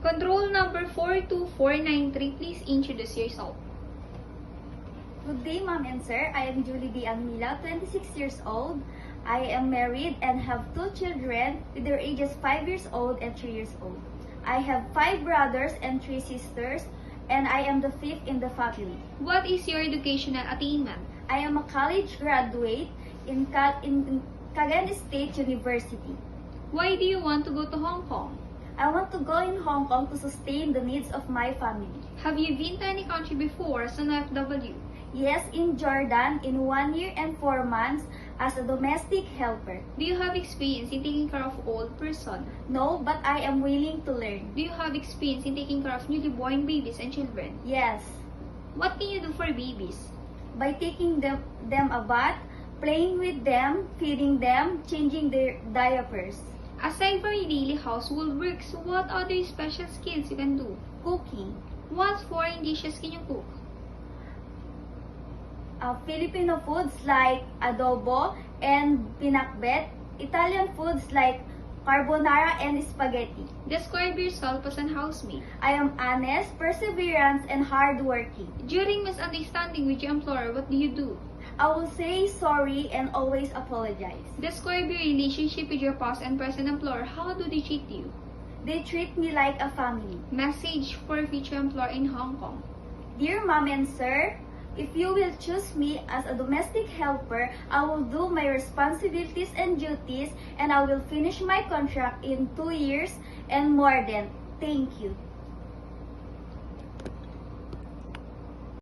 Control number 42493, please introduce yourself. Good day, Ma'am and Sir. I am Julie D. Almila, 26 years old. I am married and have 2 children with their ages 5 years old and 3 years old. I have 5 brothers and 3 sisters, and I am the 5th in the family. What is your educational attainment? I am a college graduate in Cagayan State University. Why do you want to go to Hong Kong? I want to go in Hong Kong to sustain the needs of my family. Have you been to any country before as an FW? Yes, in Jordan in 1 year and 4 months as a domestic helper. Do you have experience in taking care of old person? No, but I am willing to learn. Do you have experience in taking care of newly born babies and children? Yes, What can you do for babies? by taking them a bath, playing with them, feeding them, changing their diapers, Aside from your daily household works, what other special skills you can do? cooking. What foreign dishes can you cook? Filipino foods like adobo and pinakbet, Italian foods like carbonara and spaghetti. Describe yourself as an housemaid. I am honest, perseverance, and hardworking. During misunderstanding with your employer, what do you do? I will say sorry and always apologize. Describe your relationship with your past and present employer. How do they treat you? They treat me like a family. Message for future employer in Hong Kong. Dear Mom and Sir, if you will choose me as a domestic helper, I will do my responsibilities and duties, and I will finish my contract in 2 years and more than. Thank you.